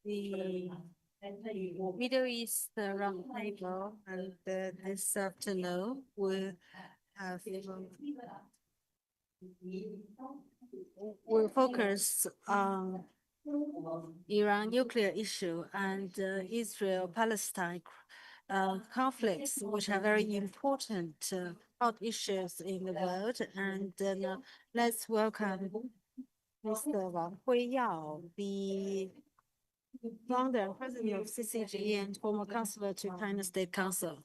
the Middle East Roundtable, and this afternoon we'll focus on Iran nuclear issue and Israel-Palestine conflicts, which are very important hot issues in the world. And let's welcome Mr. Huiyao, the founder and president of CICIR and former counselor to China State Council.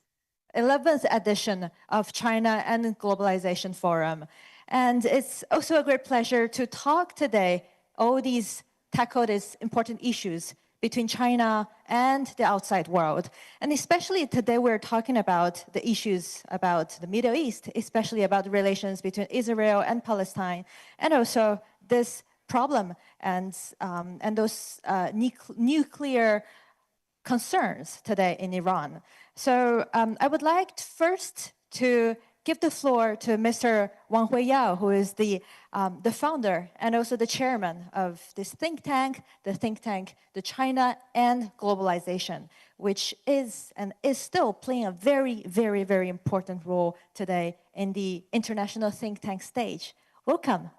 11th edition of China and Globalization Forum. And it's also a great pleasure to talk today, tackle these important issues between China and the outside world. And especially today we're talking about the issues about the Middle East, especially about the relations between Israel and Palestine, and also this problem and those nuclear concerns today in Iran. So I would like first to give the floor to Mr. Wang Huiyao, who is the founder and also the chairman of this think tank, the China and Globalization, which is and is still playing a very, very, very important role today in the international think tank stage. Welcome.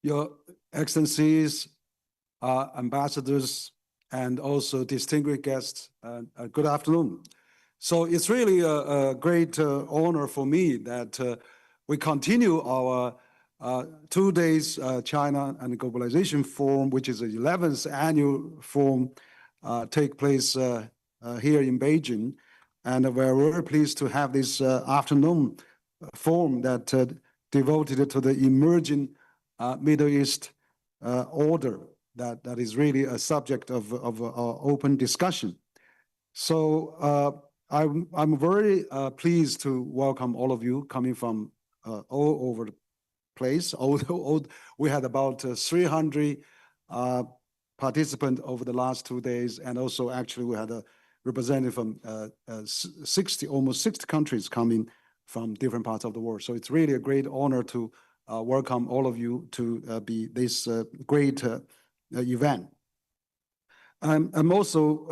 Your Excellencies, ambassadors, and also distinguished guests, good afternoon. So it's really a great honor for me that we continue our 2 days China and Globalization Forum, which is the 11th annual forum, take place here in Beijing. And we're very pleased to have this afternoon forum that devoted to the emerging Middle East order that is really a subject of open discussion. So I'm very pleased to welcome all of you coming from all over the place. Although we had about 300 participants over the last 2 days, and also actually we had a representative from almost 60 countries coming from different parts of the world. So it's really a great honor to welcome all of you to be this great event. I'm also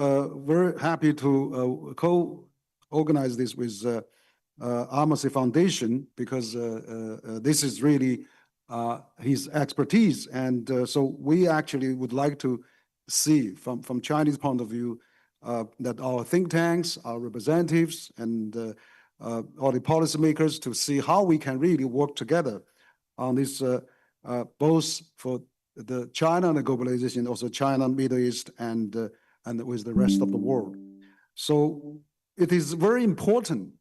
very happy to co-organize this with Amersi Foundation, because this is really his expertise. And so we actually would like to see from Chinese point of view that our think tanks, our representatives, and all the policymakers to see how we can really work together on this, both for the China and the globalization, also China, Middle East, and with the rest of the world. So it is very important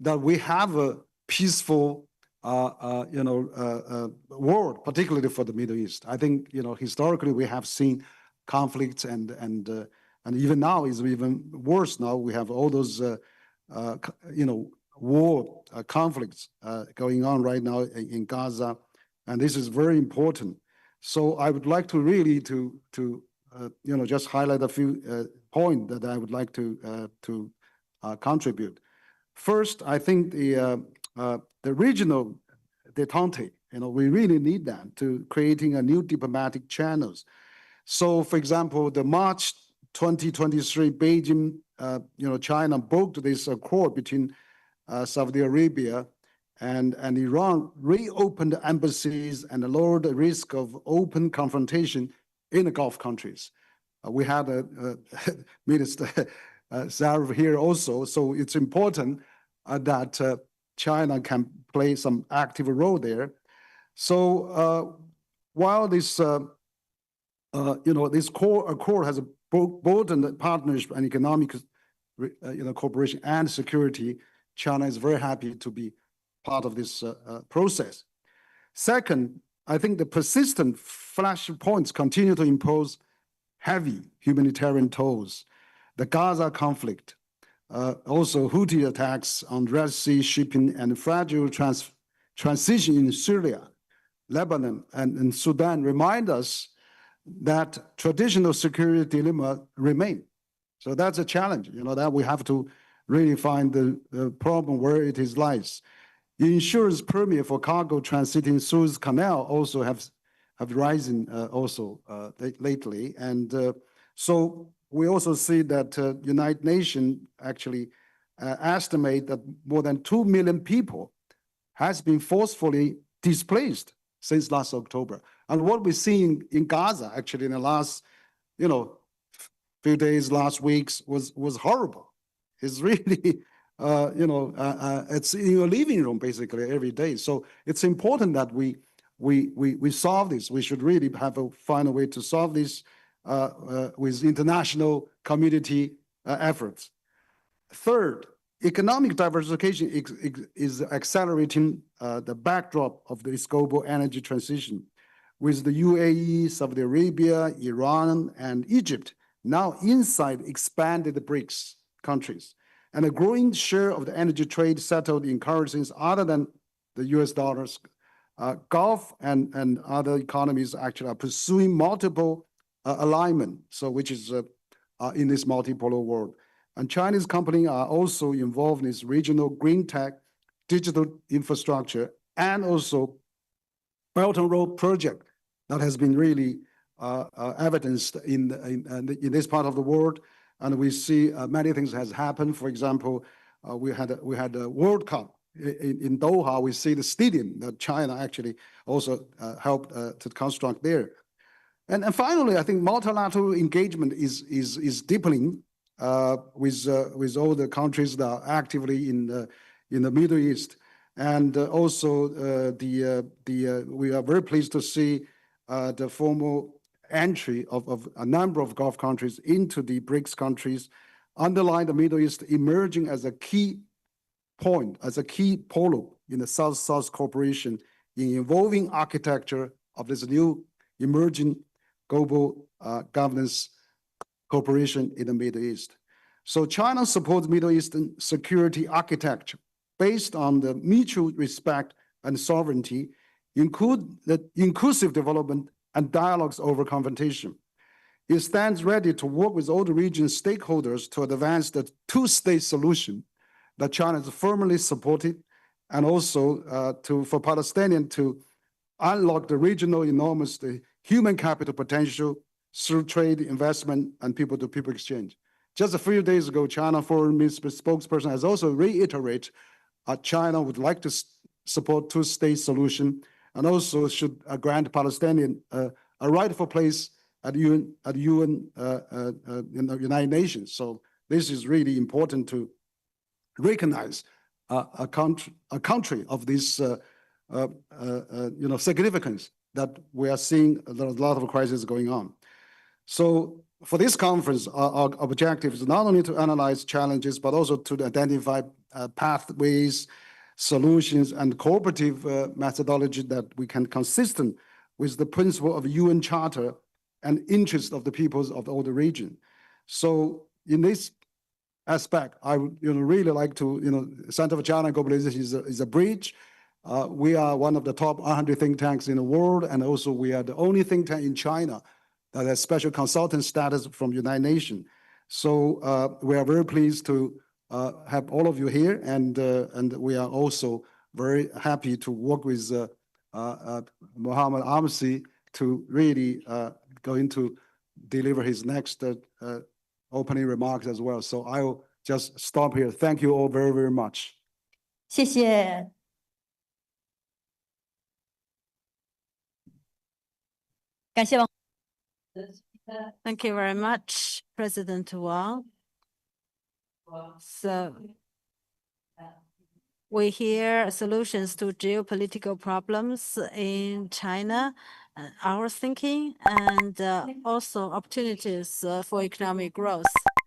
that we have a peaceful, world, particularly for the Middle East. I think historically we have seen conflicts, and even now is even worse. Now we have all those war conflicts going on right now in Gaza, and this is very important. So I would like to really just highlight a few points that I would like to contribute. First, I think the regional détente, we really need that to creating a new diplomatic channels. So, for example, the March 2023 Beijing, China broke this accord between Saudi Arabia and Iran, reopened embassies and lowered the risk of open confrontation in the Gulf countries. We had Minister Zarif here also, so it's important that China can play some active role there. So while this this core accord has broadened partnership and economic cooperation and security, China is very happy to be part of this process. Second, I think the persistent flashpoints continue to impose heavy humanitarian tolls. The Gaza conflict, also Houthi attacks on Red Sea shipping, and fragile transition in Syria, Lebanon, and Sudan remind us that traditional security dilemma remain. So that's a challenge, that we have to really find the problem where it is lies. The insurance premium for cargo transiting Suez Canal also have risen also lately. And so we also see that United Nations actually estimate that more than 2 million people has been forcefully displaced since last October. And what we're seeing in Gaza, actually, in the last, few days, last weeks, was horrible. It's really, it's in your living room basically every day. So it's important that we solve this. We should really find a way to solve this with international community efforts. Third, economic diversification is accelerating the backdrop of this global energy transition, with the UAE, Saudi Arabia, Iran, and Egypt now inside expanded BRICS countries, and a growing share of the energy trade settled in currencies other than the US dollars. Gulf and other economies actually are pursuing multiple alignment, which is in this multipolar world. And Chinese companies are also involved in this regional green tech, digital infrastructure, and also Belt and Road project that has been really evidenced in this part of the world. And we see many things has happened. For example, we had a World Cup in Doha. We see the stadium that China actually also helped to construct there. And finally, I think multilateral engagement is deepening with all the countries that are actively in the Middle East. And also we are very pleased to see the formal entry of a number of Gulf countries into the BRICS countries, underline the Middle East emerging as a key point, as a key polo in the South-South cooperation in evolving architecture of this new emerging global governance cooperation in the Middle East. So China supports Middle Eastern security architecture based on the mutual respect and sovereignty, include the inclusive development and dialogues over confrontation. It stands ready to work with all the region's stakeholders to advance the two-state solution that China has firmly supported, and also for Palestinians to unlock the regional enormous human capital potential through trade, investment, and people-to-people exchange. Just a few days ago, China Foreign Ministry spokesperson has also reiterated China would like to support two-state solution, and also should grant Palestinian a rightful place at UN, in the United Nations. So this is really important to recognize a country of this significance that we are seeing a lot of crises going on. So for this conference, our objective is not only to analyze challenges, but also to identify pathways, solutions, and cooperative methodology that we can consistent with the principle of UN Charter and interest of the peoples of all the region. So in this aspect, I would really like to, Center for China Globalization is a bridge. We are one of the top 100 think tanks in the world, and also we are the only think tank in China that has special consultant status from United Nations. So we are very pleased to have all of you here, and we are also very happy to work with Mohamed Amersi to really going to deliver his next opening remarks as well. So I will just stop here. Thank you all very, very much. 谢谢。感谢王。Thank you very much, President Wang. So we hear solutions to geopolitical problems in China, our thinking, and also opportunities for economic growth.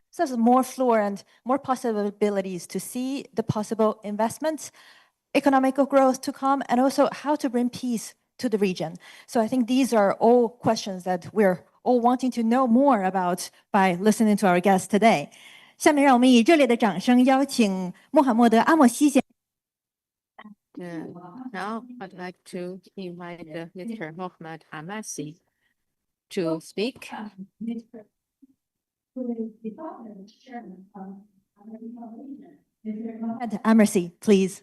So there's more floor and more possibilities to see the possible investments, economical growth to come, and also how to bring peace to the region. So I think these are all questions that we're all wanting to know more about by listening to our guests today. 下面让我们以热烈的掌声邀请穆罕默德·阿莫西先生。Now I'd like to invite Mr. Mohamed Amersi to speak. And Amersi, please.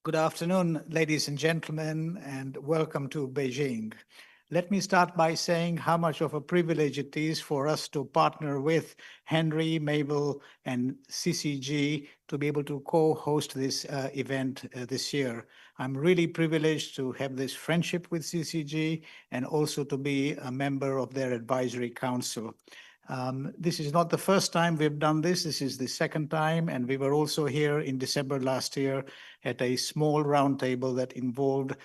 Good afternoon, ladies and gentlemen, and welcome to Beijing. Let me start by saying how much of a privilege it is for us to partner with Henry, Mabel, and CCG to be able to co-host this event this year. I'm really privileged to have this friendship with CCG and also to be a member of their advisory council. This is not the first time we've done this. This is the second time, and we were also here in December last year at a small roundtable that involved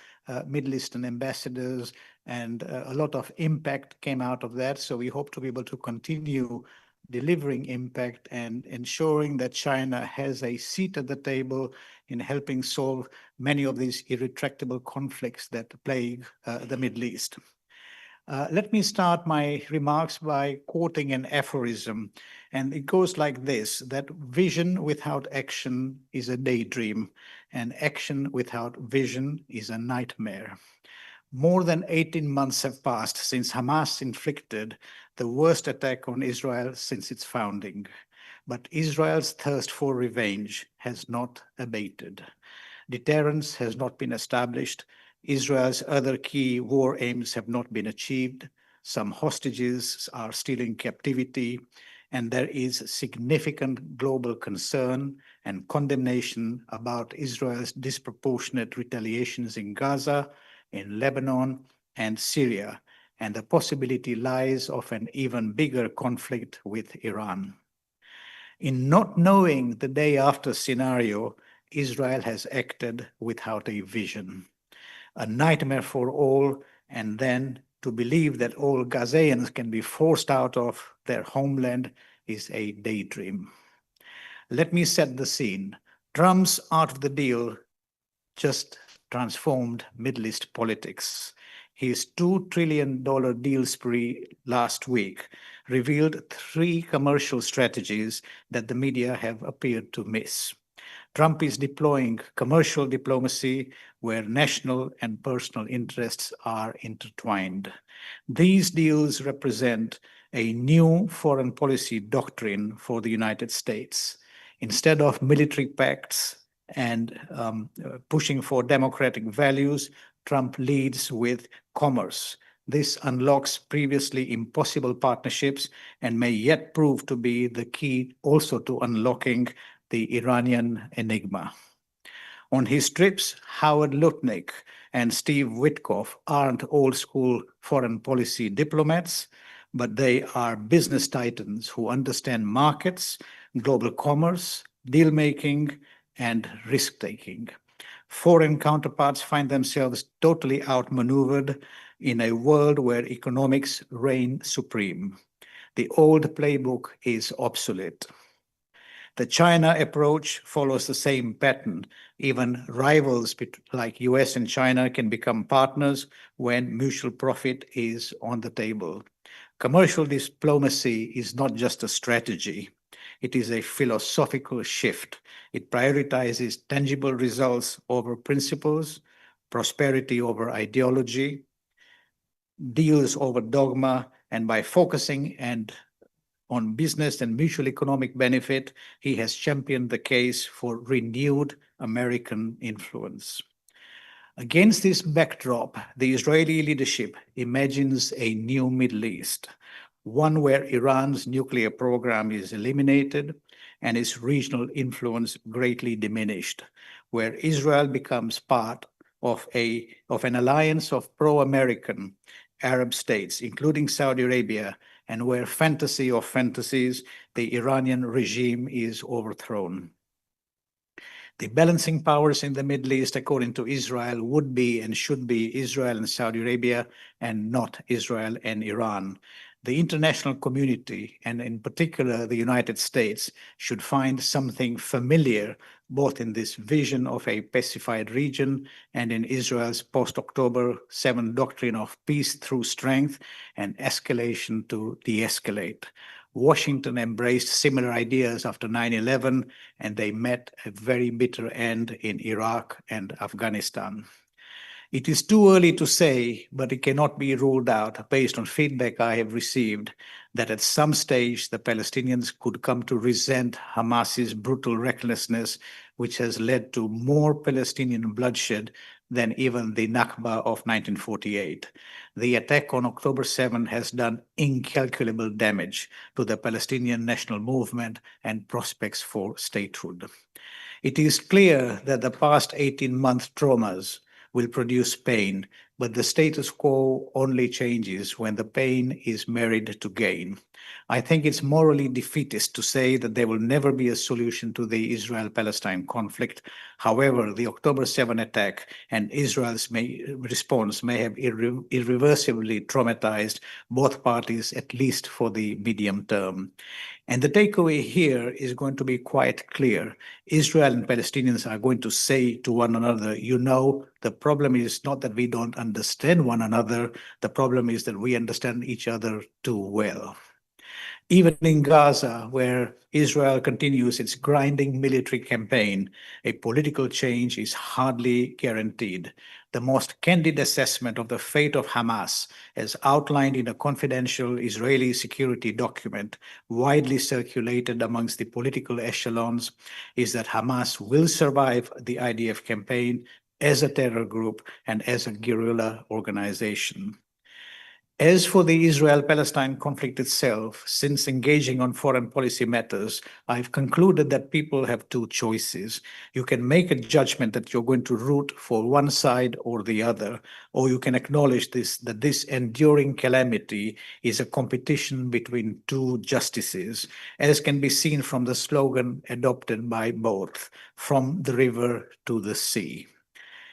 Middle Eastern ambassadors, and a lot of impact came out of that. So we hope to be able to continue delivering impact and ensuring that China has a seat at the table in helping solve many of these irretractable conflicts that plague the Middle East. Let me start my remarks by quoting an aphorism, and it goes like this, that vision without action is a daydream, and action without vision is a nightmare. More than 18 months have passed since Hamas inflicted the worst attack on Israel since its founding, but Israel's thirst for revenge has not abated. Deterrence has not been established. Israel's other key war aims have not been achieved. Some hostages are still in captivity, and there is significant global concern and condemnation about Israel's disproportionate retaliations in Gaza, in Lebanon, and Syria, and the possibility lies of an even bigger conflict with Iran. In not knowing the day after scenario, Israel has acted without a vision. A nightmare for all, and then to believe that all Gazaans can be forced out of their homeland is a daydream. Let me set the scene. Trump's out of the deal just transformed Middle East politics. His $2 trillion deal spree last week revealed 3 commercial strategies that the media have appeared to miss. Trump is deploying commercial diplomacy where national and personal interests are intertwined. These deals represent a new foreign policy doctrine for the United States. Instead of military pacts and pushing for democratic values, Trump leads with commerce. This unlocks previously impossible partnerships and may yet prove to be the key also to unlocking the Iranian enigma. On his trips, Howard Lutnick and Steve Witkoff aren't old-school foreign policy diplomats, but they are business titans who understand markets, global commerce, deal-making, and risk-taking. Foreign counterparts find themselves totally outmaneuvered in a world where economics reign supreme. The old playbook is obsolete. The China approach follows the same pattern. Even rivals like US and China can become partners when mutual profit is on the table. Commercial diplomacy is not just a strategy. It is a philosophical shift. It prioritizes tangible results over principles, prosperity over ideology, deals over dogma, and by focusing on business and mutual economic benefit, he has championed the case for renewed American influence. Against this backdrop, the Israeli leadership imagines a new Middle East, one where Iran's nuclear program is eliminated and its regional influence greatly diminished, where Israel becomes part of an alliance of pro-American Arab states, including Saudi Arabia, and where fantasy of fantasies, the Iranian regime is overthrown. The balancing powers in the Middle East, according to Israel, would be and should be Israel and Saudi Arabia, and not Israel and Iran. The international community, and in particular the United States, should find something familiar both in this vision of a pacified region and in Israel's post-October 7 doctrine of peace through strength and escalation to de-escalate. Washington embraced similar ideas after 9/11, and they met a very bitter end in Iraq and Afghanistan. It is too early to say, but it cannot be ruled out based on feedback I have received that at some stage the Palestinians could come to resent Hamas's brutal recklessness, which has led to more Palestinian bloodshed than even the Nakba of 1948. The attack on October 7 has done incalculable damage to the Palestinian national movement and prospects for statehood. It is clear that the past 18-month traumas will produce pain, but the status quo only changes when the pain is married to gain. I think it's morally defeatist to say that there will never be a solution to the Israel-Palestine conflict. However, the October 7 attack and Israel's response may have irreversibly traumatized both parties, at least for the medium term. And the takeaway here is going to be quite clear. Israel and Palestinians are going to say to one another, you know, the problem is not that we don't understand one another. The problem is that we understand each other too well. Even in Gaza, where Israel continues its grinding military campaign, a political change is hardly guaranteed. The most candid assessment of the fate of Hamas, as outlined in a confidential Israeli security document widely circulated amongst the political echelons, is that Hamas will survive the IDF campaign as a terror group and as a guerrilla organization. As for the Israel-Palestine conflict itself, since engaging on foreign policy matters, I've concluded that people have two choices. You can make a judgment that you're going to root for one side or the other, or you can acknowledge that this enduring calamity is a competition between two justices, as can be seen from the slogan adopted by both, from the river to the sea.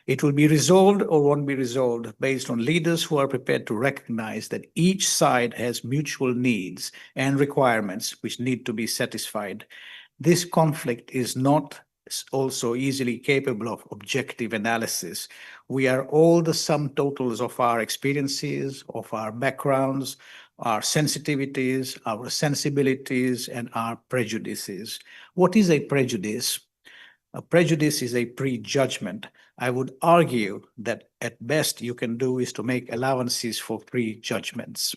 It will be resolved or won't be resolved based on leaders who are prepared to recognize that each side has mutual needs and requirements which need to be satisfied. This conflict is not also easily capable of objective analysis. We are all the sum totals of our experiences, of our backgrounds, our sensitivities, our sensibilities, and our prejudices. What is a prejudice? A prejudice is a prejudgment. I would argue that at best you can do is to make allowances for prejudgments.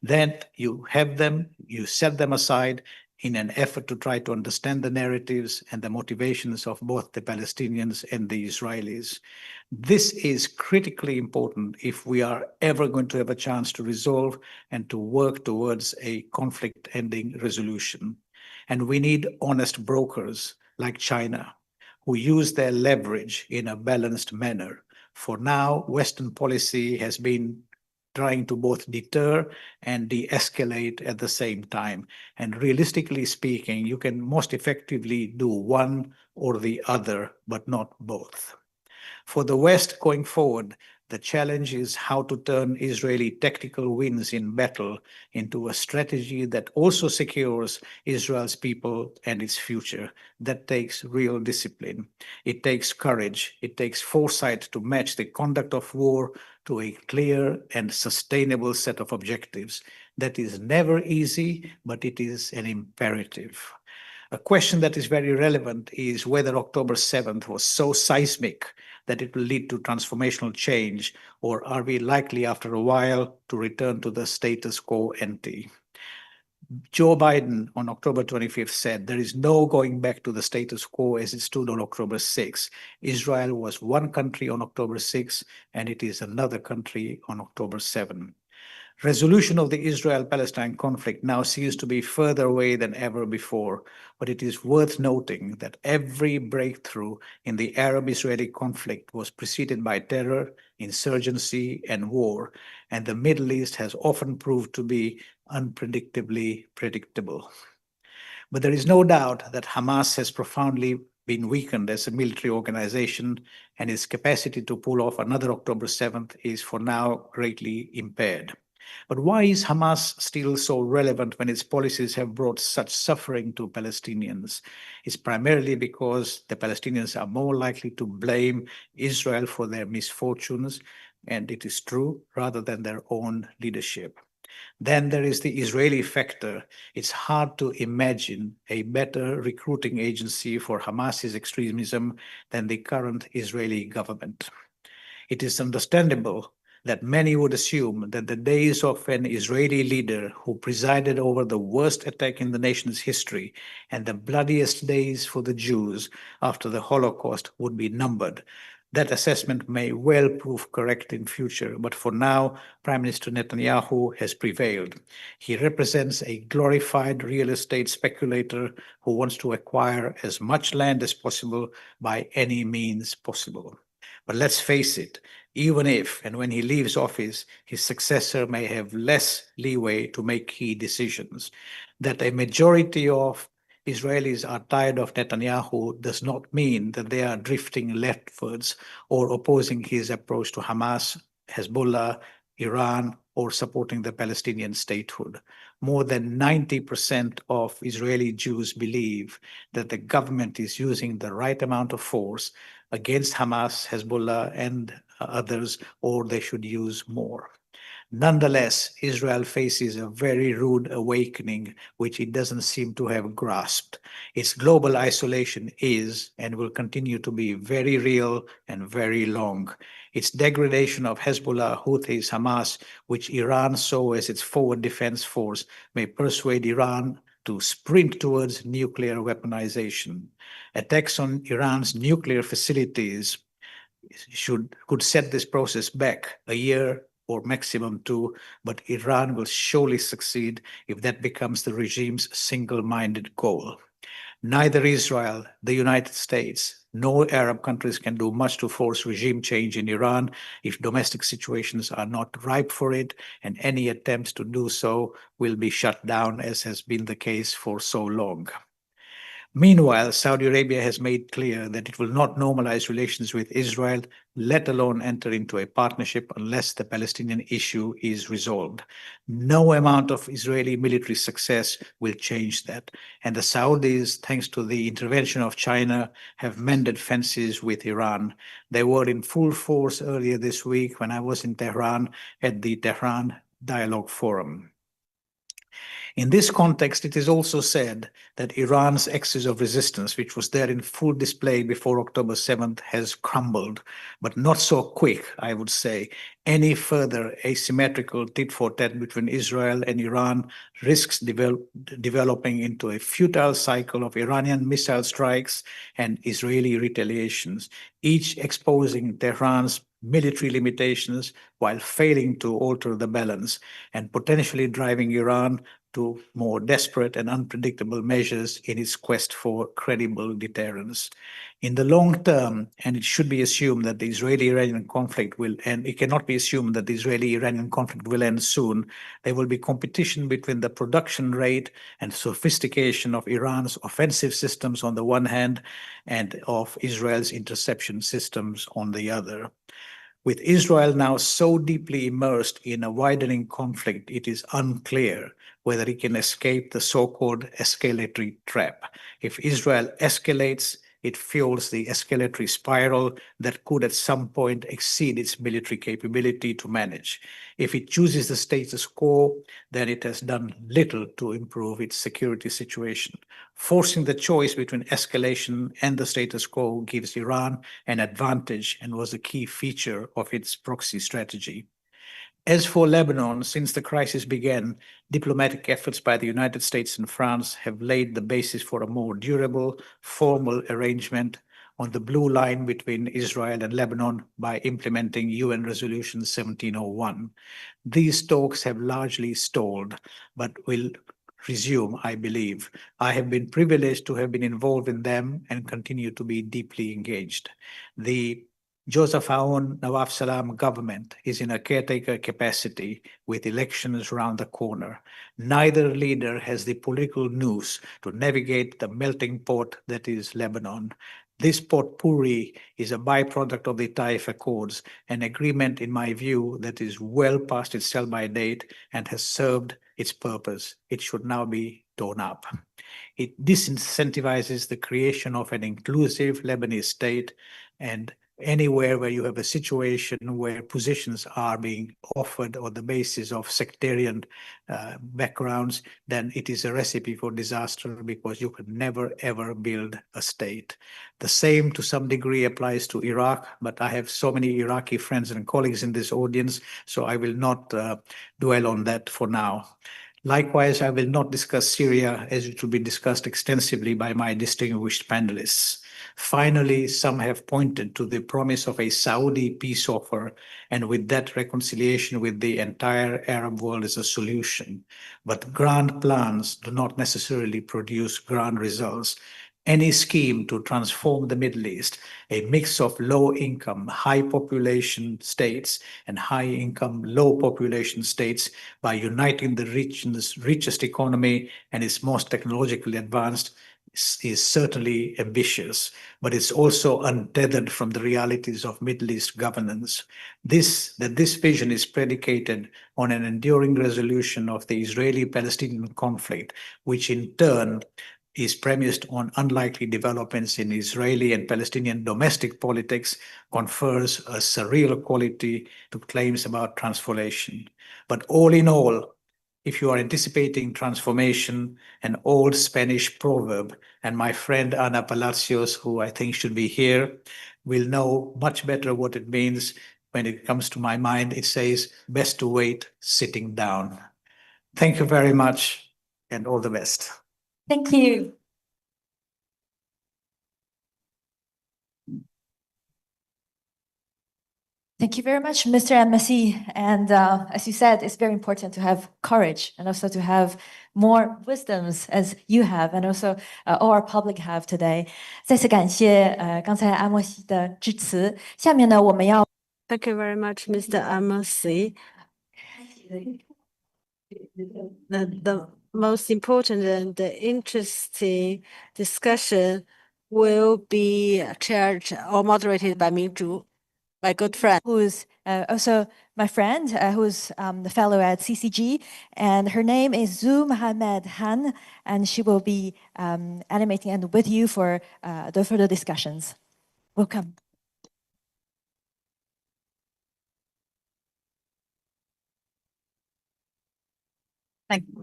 Then you have them, you set them aside in an effort to try to understand the narratives and the motivations of both the Palestinians and the Israelis. This is critically important if we are ever going to have a chance to resolve and to work towards a conflict-ending resolution. And we need honest brokers like China, who use their leverage in a balanced manner. For now, Western policy has been trying to both deter and de-escalate at the same time. And realistically speaking, you can most effectively do one or the other, but not both. For the West going forward, the challenge is how to turn Israeli tactical wins in battle into a strategy that also secures Israel's people and its future. That takes real discipline. It takes courage. It takes foresight to match the conduct of war to a clear and sustainable set of objectives. That is never easy, but it is an imperative. A question that is very relevant is whether October 7th was so seismic that it will lead to transformational change, or are we likely after a while to return to the status quo ante? Joe Biden on October 25th said, there is no going back to the status quo as it stood on October 6th. Israel was one country on October 6th, and it is another country on October 7th. Resolution of the Israel-Palestine conflict now seems to be further away than ever before, but it is worth noting that every breakthrough in the Arab-Israeli conflict was preceded by terror, insurgency, and war, and the Middle East has often proved to be unpredictably predictable. But there is no doubt that Hamas has profoundly been weakened as a military organization, and its capacity to pull off another October 7th is for now greatly impaired. But why is Hamas still so relevant when its policies have brought such suffering to Palestinians? It's primarily because the Palestinians are more likely to blame Israel for their misfortunes, and it is true, rather than their own leadership. Then there is the Israeli factor. It's hard to imagine a better recruiting agency for Hamas's extremism than the current Israeli government. It is understandable that many would assume that the days of an Israeli leader who presided over the worst attack in the nation's history and the bloodiest days for the Jews after the Holocaust would be numbered. That assessment may well prove correct in future, but for now, Prime Minister Netanyahu has prevailed. He represents a glorified real estate speculator who wants to acquire as much land as possible by any means possible. But let's face it, even if and when he leaves office, his successor may have less leeway to make key decisions. That a majority of Israelis are tired of Netanyahu does not mean that they are drifting leftwards or opposing his approach to Hamas, Hezbollah, Iran, or supporting the Palestinian statehood. More than 90% of Israeli Jews believe that the government is using the right amount of force against Hamas, Hezbollah, and others, or they should use more. Nonetheless, Israel faces a very rude awakening, which it doesn't seem to have grasped. Its global isolation is and will continue to be very real and very long. Its degradation of Hezbollah, Houthis, Hamas, which Iran saw as its forward defense force, may persuade Iran to sprint towards nuclear weaponization. Attacks on Iran's nuclear facilities could set this process back a year or maximum two, but Iran will surely succeed if that becomes the regime's single-minded goal. Neither Israel, the United States, nor Arab countries can do much to force regime change in Iran if domestic situations are not ripe for it, and any attempts to do so will be shut down, as has been the case for so long. Meanwhile, Saudi Arabia has made clear that it will not normalize relations with Israel, let alone enter into a partnership unless the Palestinian issue is resolved. No amount of Israeli military success will change that. And the Saudis, thanks to the intervention of China, have mended fences with Iran. They were in full force earlier this week when I was in Tehran at the Tehran Dialogue Forum. In this context, it is also said that Iran's axis of resistance, which was there in full display before October 7th, has crumbled, but not so quick, I would say. Any further asymmetrical tit-for-tat between Israel and Iran risks developing into a futile cycle of Iranian missile strikes and Israeli retaliations, each exposing Tehran's military limitations while failing to alter the balance and potentially driving Iran to more desperate and unpredictable measures in its quest for credible deterrence. In the long term, and it should be assumed that the Israeli-Iranian conflict will end, it cannot be assumed that the Israeli-Iranian conflict will end soon, there will be competition between the production rate and sophistication of Iran's offensive systems on the one hand and of Israel's interception systems on the other. With Israel now so deeply immersed in a widening conflict, it is unclear whether it can escape the so-called escalatory trap. If Israel escalates, it fuels the escalatory spiral that could at some point exceed its military capability to manage. If it chooses the status quo, then it has done little to improve its security situation. Forcing the choice between escalation and the status quo gives Iran an advantage and was a key feature of its proxy strategy. As for Lebanon, since the crisis began, diplomatic efforts by the United States and France have laid the basis for a more durable, formal arrangement on the blue line between Israel and Lebanon by implementing UN Resolution 1701. These talks have largely stalled, but will resume, I believe. I have been privileged to have been involved in them and continue to be deeply engaged. The Joseph Aoun Nawaf Salam government is in a caretaker capacity with elections around the corner. Neither leader has the political nous to navigate the melting pot that is Lebanon. This potpourri is a byproduct of the Taif Accords, an agreement, in my view, that is well past its sell-by date and has served its purpose. It should now be torn up. It disincentivizes the creation of an inclusive Lebanese state, and anywhere where you have a situation where positions are being offered on the basis of sectarian backgrounds, then it is a recipe for disaster, because you can never, ever build a state. The same to some degree applies to Iraq, but I have so many Iraqi friends and colleagues in this audience, so I will not dwell on that for now. Likewise, I will not discuss Syria, as it will be discussed extensively by my distinguished panelists. Finally, some have pointed to the promise of a Saudi peace offer, and with that, reconciliation with the entire Arab world is a solution. But grand plans do not necessarily produce grand results. Any scheme to transform the Middle East, a mix of low-income, high-population states and high-income, low-population states, by uniting the richest economy and its most technologically advanced, is certainly ambitious, but it's also untethered from the realities of Middle East governance. This vision is predicated on an enduring resolution of the Israeli-Palestinian conflict, which in turn is premised on unlikely developments in Israeli and Palestinian domestic politics, confers a surreal quality to claims about transformation. But all in all, if you are anticipating transformation, an old Spanish proverb, and my friend Ana Palacios, who I think should be here, will know much better what it means. When it comes to my mind, it says, best to wait sitting down. Thank you very much, and all the best. Thank you. Thank you very much, Mr. Amersi. And as you said, it's very important to have courage and also to have more wisdoms as you have, and also all our public have today. 再次感谢刚才阿莫西的致辞。下面呢，我们要 Thank you very much, Mr. Amersi. The most important and interesting discussion will be chaired or moderated by Mingzhu, my good friend. who's also my friend, who's the fellow at CCG, and her name is Zhu Mohamed Han, and she will be animating and with you for the further discussions. Welcome.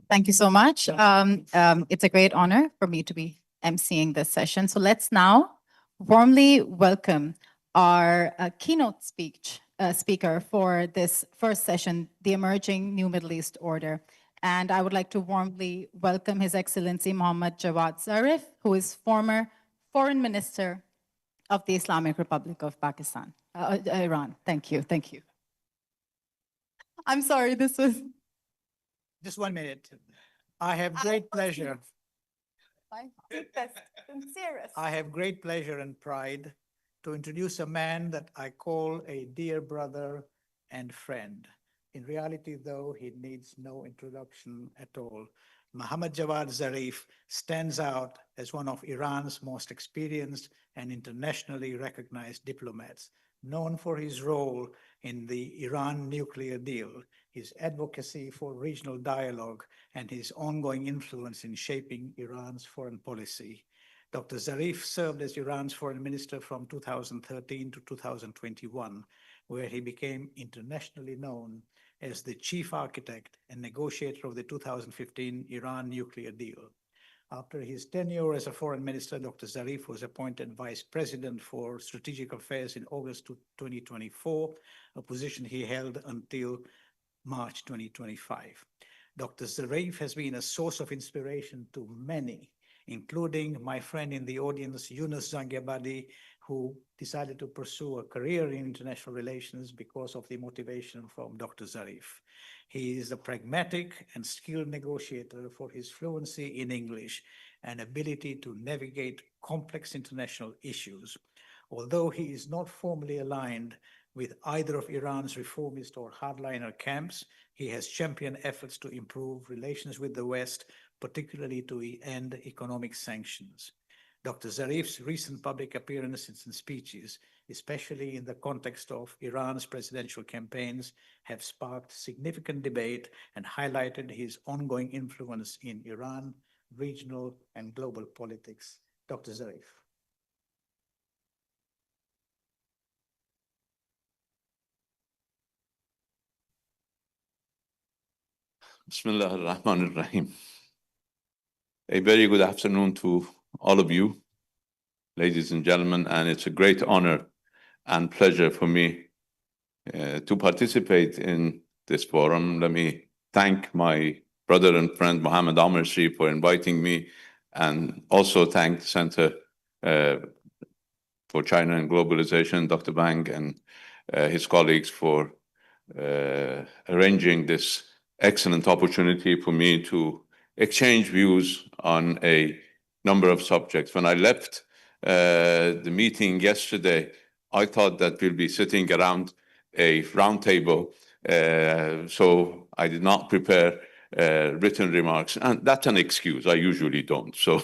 Thank you so much. It's a great honor for me to be emceeing this session. So let's now warmly welcome our keynote speaker for this first session, the Emerging New Middle East Order. And I would like to warmly welcome His Excellency Mohammad Jawad Zarif, who is former Foreign Minister of the Islamic Republic of Pakistan, Iran. Thank you, thank you. I'm sorry, this was... Just 1 minute. I have great pleasure. I have great pleasure and pride to introduce a man that I call a dear brother and friend. In reality, though, he needs no introduction at all. Mohammad Jawad Zarif stands out as one of Iran's most experienced and internationally recognized diplomats, known for his role in the Iran nuclear deal, his advocacy for regional dialogue, and his ongoing influence in shaping Iran's foreign policy. Dr. Zarif served as Iran's foreign minister from 2013 to 2021, where he became internationally known as the chief architect and negotiator of the 2015 Iran nuclear deal. After his tenure as a foreign minister, Dr. Zarif was appointed vice president for strategic affairs in August 2024, a position he held until March 2025. Dr. Zarif has been a source of inspiration to many, including my friend in the audience, Yunus Zangiabadi, who decided to pursue a career in international relations because of the motivation from Dr. Zarif. He is a pragmatic and skilled negotiator for his fluency in English and ability to navigate complex international issues. Although he is not formally aligned with either of Iran's reformist or hardliner camps, he has championed efforts to improve relations with the West, particularly to end economic sanctions. Dr. Zarif's recent public appearances and speeches, especially in the context of Iran's presidential campaigns, have sparked significant debate and highlighted his ongoing influence in Iran, regional and global politics. Dr. Zarif. Bismillah ar-Rahman ar-Rahim. A very good afternoon to all of you, ladies and gentlemen, and it's a great honor and pleasure for me to participate in this forum. Let me thank my brother and friend Mohamed Amersi for inviting me, and also thank the Center for China and Globalization, Dr. Wang, and his colleagues for arranging this excellent opportunity for me to exchange views on a number of subjects. When I left the meeting yesterday, I thought that we'll be sitting around a round table, so I did not prepare written remarks, and that's an excuse. I usually don't, so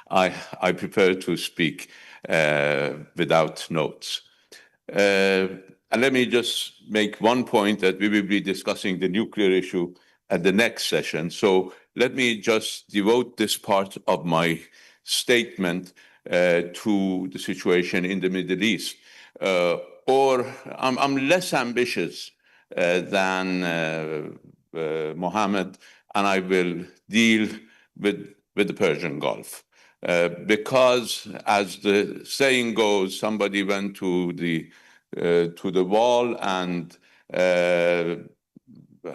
I prefer to speak without notes. And let me just make one point that we will be discussing the nuclear issue at the next session. So let me just devote this part of my statement to the situation in the Middle East. I'm less ambitious than Mohammed, and I will deal with the Persian Gulf. Because as the saying goes, somebody went to the wall and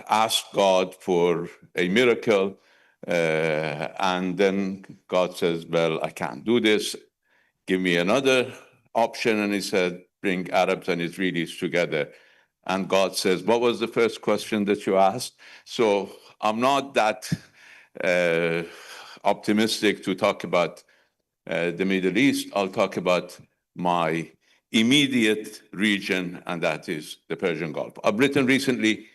asked God for a miracle, and then God says, well, I can't do this, give me another option. And he said, bring Arabs and Israelis together. And God says, what was the first question that you asked? So I'm not that optimistic to talk about the Middle East. I'll talk about my immediate region, and that is the Persian Gulf. I've written recently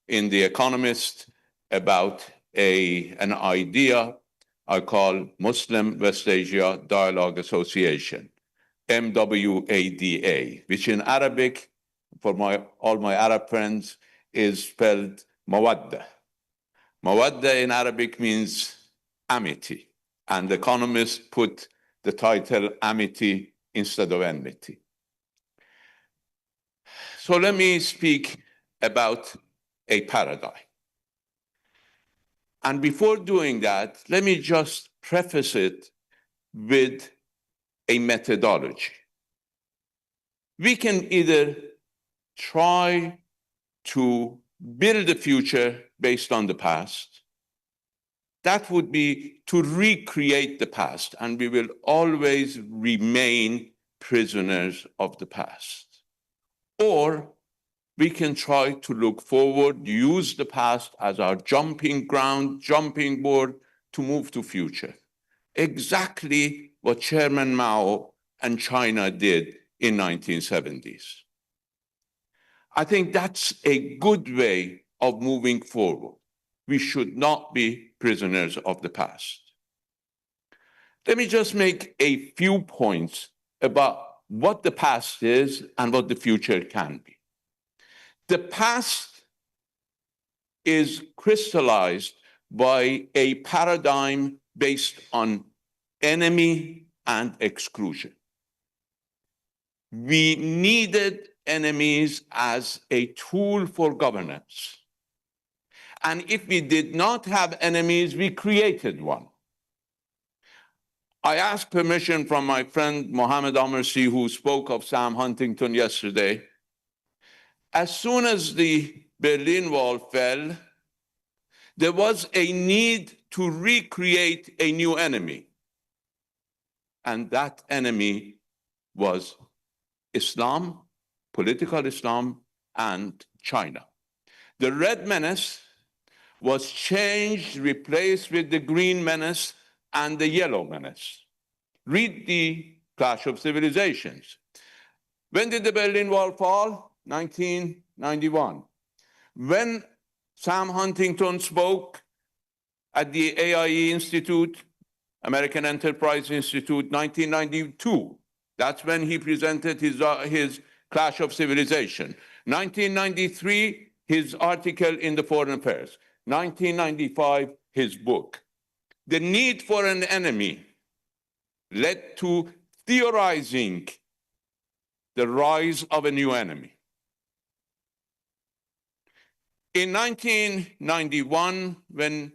in The Economist about an idea I call Muslim West Asia Dialogue Association, MWADA, which in Arabic, for all my Arab friends, is spelled Mawadda. Mawadda in Arabic means amity, and The Economist put the title Amity instead of Enmity. So let me speak about a paradigm. And before doing that, let me just preface it with a methodology. We can either try to build a future based on the past. That would be to recreate the past, and we will always remain prisoners of the past. Or we can try to look forward, use the past as our jumping ground, jumping board to move to future. Exactly what Chairman Mao and China did in 1970s. I think that's a good way of moving forward. We should not be prisoners of the past. Let me just make a few points about what the past is and what the future can be. The past is crystallized by a paradigm based on enemy and exclusion. We needed enemies as a tool for governance. And if we did not have enemies, we created one. I asked permission from my friend Mohamed Amersi, who spoke of Sam Huntington yesterday. As soon as the Berlin Wall fell, there was a need to recreate a new enemy. And that enemy was Islam, political Islam, and China. The red menace was changed, replaced with the green menace and the yellow menace. Read the Clash of Civilizations. When did the Berlin Wall fall? 1991. When Sam Huntington spoke at the AIE Institute, American Enterprise Institute, 1992. That's when he presented his Clash of Civilization. 1993, his article in the Foreign Affairs. 1995, his book. The need for an enemy led to theorizing the rise of a new enemy. In 1991, when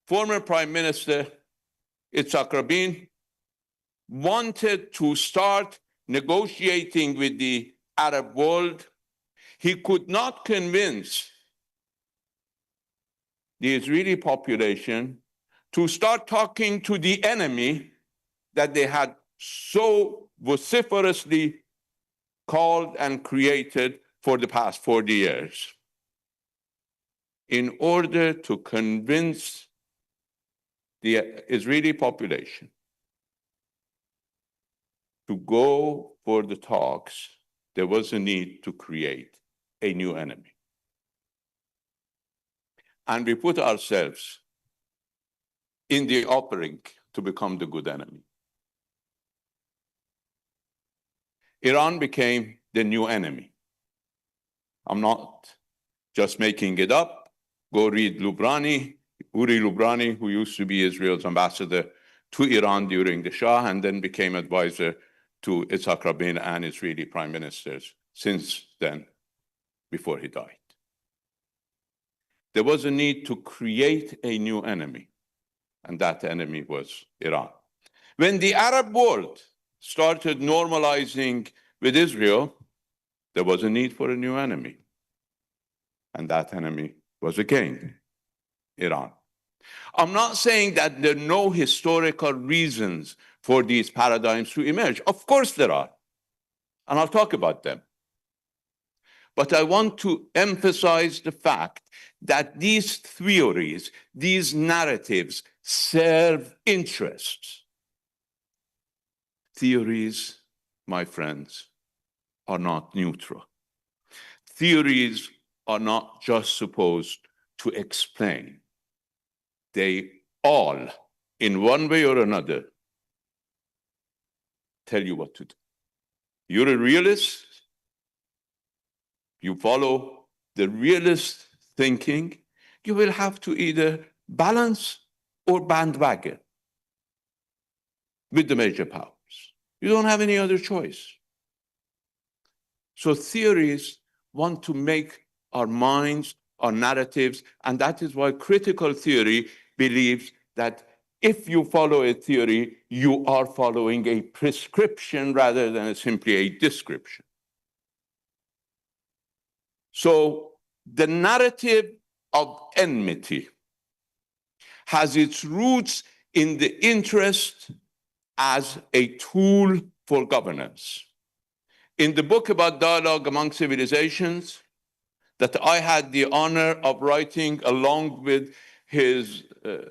former Prime Minister Yitzhak Rabin wanted to start negotiating with the Arab world, he could not convince the Israeli population to start talking to the enemy that they had so vociferously called and created for the past 40 years. In order to convince the Israeli population to go for the talks, there was a need to create a new enemy. And we put ourselves in the offering to become the good enemy. Iran became the new enemy. I'm not just making it up. Go read Uri Lubrani, who used to be Israel's ambassador to Iran during the Shah and then became advisor to Yitzhak Rabin and Israeli prime ministers since then, before he died. There was a need to create a new enemy, and that enemy was Iran. When the Arab world started normalizing with Israel, there was a need for a new enemy, and that enemy was again Iran. I'm not saying that there are no historical reasons for these paradigms to emerge. Of course there are, and I'll talk about them. But I want to emphasize the fact that these theories, these narratives serve interests. Theories, my friends, are not neutral. Theories are not just supposed to explain. They all, in one way or another, tell you what to do. You're a realist, you follow the realist thinking, you will have to either balance or bandwagon with the major powers. You don't have any other choice. So theories want to make our minds, our narratives, and that is why critical theory believes that if you follow a theory, you are following a prescription rather than simply a description. So the narrative of enmity has its roots in the interest as a tool for governance. In the book about dialogue among civilizations that I had the honor of writing along with His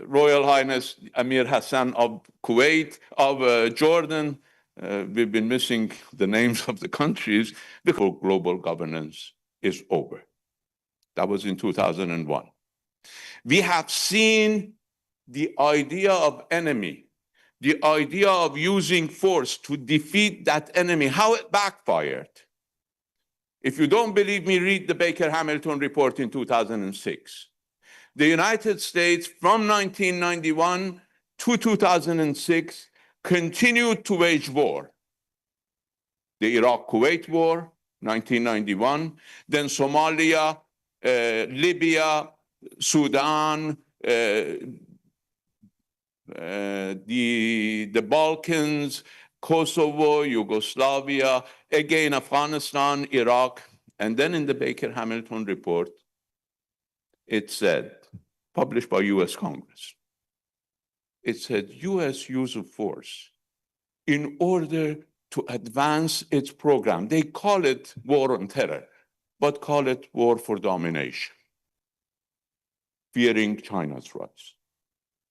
Royal Highness Amir Hassan of Kuwait, of Jordan, we've been missing the names of the countries, because global governance is over. That was in 2001. We have seen the idea of enemy, the idea of using force to defeat that enemy, how it backfired. If you don't believe me, read the Baker-Hamilton report in 2006. The United States, from 1991 to 2006, continued to wage war. The Iraq-Kuwait War, 1991, then Somalia, Libya, Sudan, the Balkans, Kosovo, Yugoslavia, again Afghanistan, Iraq, and then in the Baker-Hamilton report, it said, published by US Congress, it said US use of force in order to advance its program. They call it war on terror, but call it war for domination, fearing China's rise.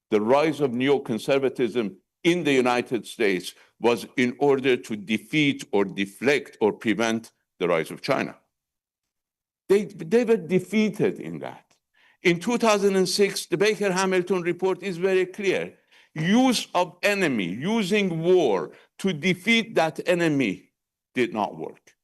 The rise of neoconservatism in the United States was in order to defeat or deflect or prevent the rise of China. They were defeated in that. In 2006, the Baker-Hamilton report is very clear. use of enemy, using war to defeat that enemy did not work.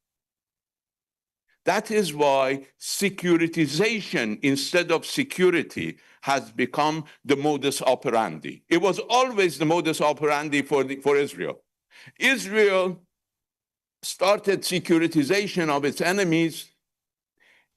That is why securitization instead of security has become the modus operandi. It was always the modus operandi for Israel. Israel started securitization of its enemies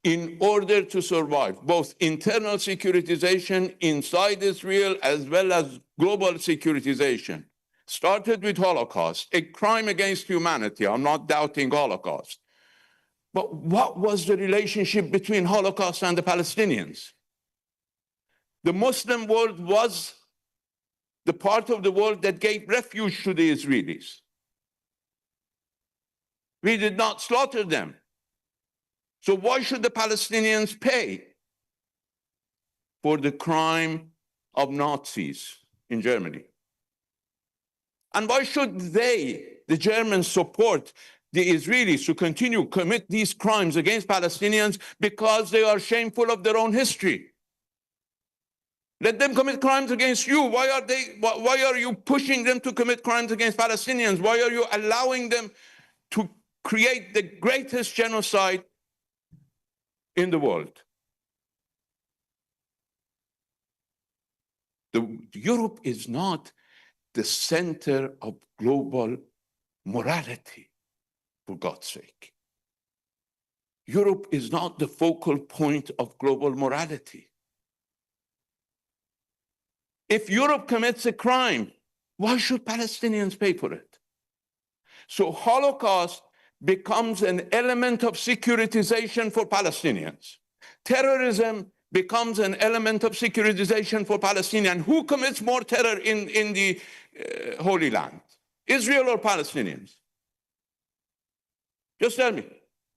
in order to survive, both internal securitization inside Israel as well as global securitization. Started with Holocaust, a crime against humanity. I'm not doubting Holocaust. But what was the relationship between Holocaust and the Palestinians? The Muslim world was the part of the world that gave refuge to the Israelis. We did not slaughter them. So why should the Palestinians pay for the crime of Nazis in Germany? And why should they, the Germans, support the Israelis to continue to commit these crimes against Palestinians because they are shameful of their own history? Let them commit crimes against you. Why are you pushing them to commit crimes against Palestinians? Why are you allowing them to create the greatest genocide in the world? Europe is not the center of global morality, for God's sake. Europe is not the focal point of global morality. If Europe commits a crime, why should Palestinians pay for it? So Holocaust becomes an element of securitization for Palestinians. Terrorism becomes an element of securitization for Palestinians. Who commits more terror in the Holy Land? Israel or Palestinians? Just tell me.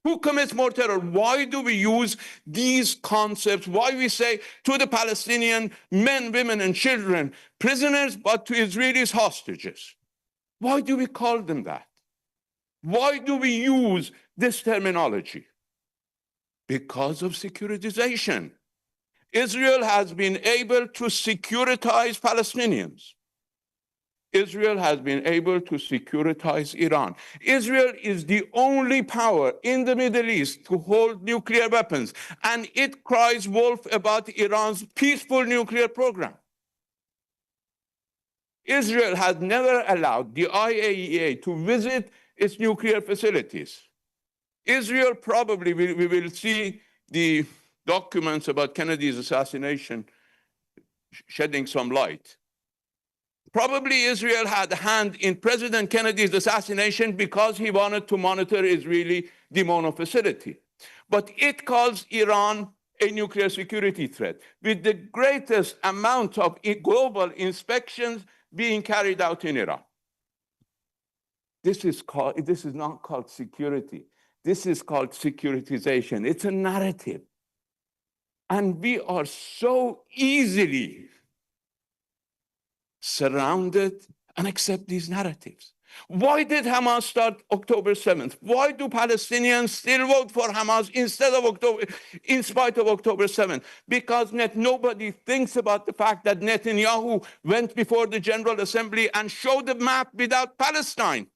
Who commits more terror? Why do we use these concepts? Why we say to the Palestinian men, women, and children, prisoners, but to Israelis, hostages? Why do we call them that? Why do we use this terminology? Because of securitization. Israel has been able to securitize Palestinians. Israel has been able to securitize Iran. Israel is the only power in the Middle East to hold nuclear weapons, and it cries wolf about Iran's peaceful nuclear program. Israel has never allowed the IAEA to visit its nuclear facilities. Israel probably, we will see the documents about Kennedy's assassination shedding some light. Probably Israel had a hand in President Kennedy's assassination because he wanted to monitor Israeli demono facility. But it calls Iran a nuclear security threat, with the greatest amount of global inspections being carried out in Iran. This is not called security. This is called securitization. It's a narrative. And we are so easily surrounded and accept these narratives. Why did Hamas start October 7th? Why do Palestinians still vote for Hamas in spite of October 7th? Because nobody thinks about the fact that Netanyahu went before the General Assembly and showed a map without Palestine.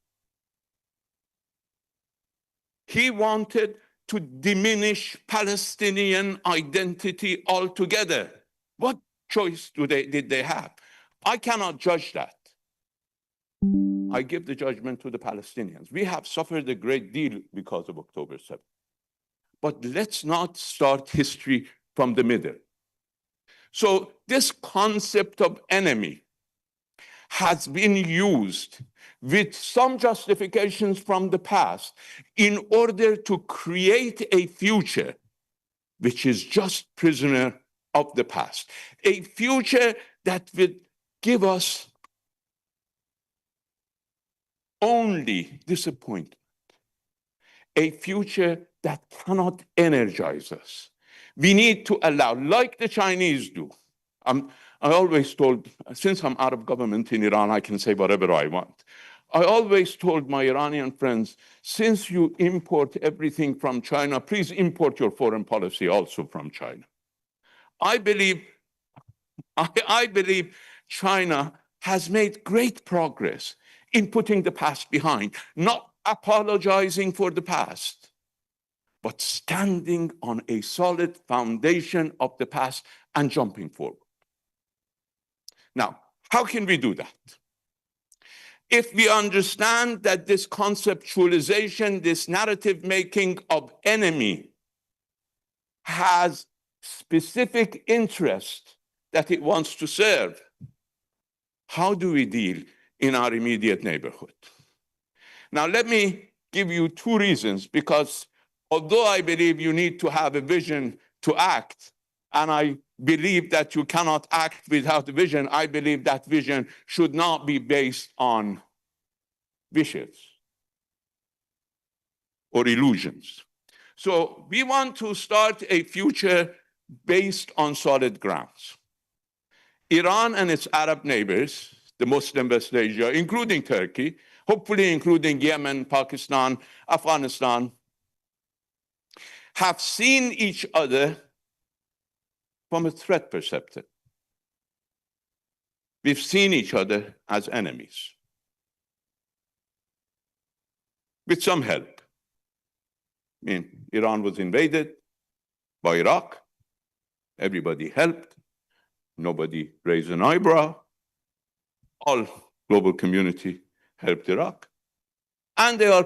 He wanted to diminish Palestinian identity altogether. What choice did they have? I cannot judge that. I give the judgment to the Palestinians. We have suffered a great deal because of October 7th. But let's not start history from the middle. So this concept of enemy has been used with some justifications from the past in order to create a future which is just prisoner of the past. A future that will give us only disappointment. A future that cannot energize us. We need to allow, like the Chinese do. I always told, since I'm out of government in Iran, I can say whatever I want. I always told my Iranian friends, since you import everything from China, please import your foreign policy also from China. I believe China has made great progress in putting the past behind, not apologizing for the past, but standing on a solid foundation of the past and jumping forward. Now, how can we do that? If we understand that this conceptualization, this narrative making of enemy has specific interest that it wants to serve, how do we deal in our immediate neighborhood? Now, let me give you two reasons, because although I believe you need to have a vision to act, and I believe that you cannot act without a vision, I believe that vision should not be based on wishes or illusions. So we want to start a future based on solid grounds. Iran and its Arab neighbors, the Muslim West Asia, including Turkey, hopefully including Yemen, Pakistan, Afghanistan, have seen each other from a threat perspective. We've seen each other as enemies, with some help. I mean, Iran was invaded by Iraq. Everybody helped. Nobody raised an eyebrow. All global community helped Iraq. And they are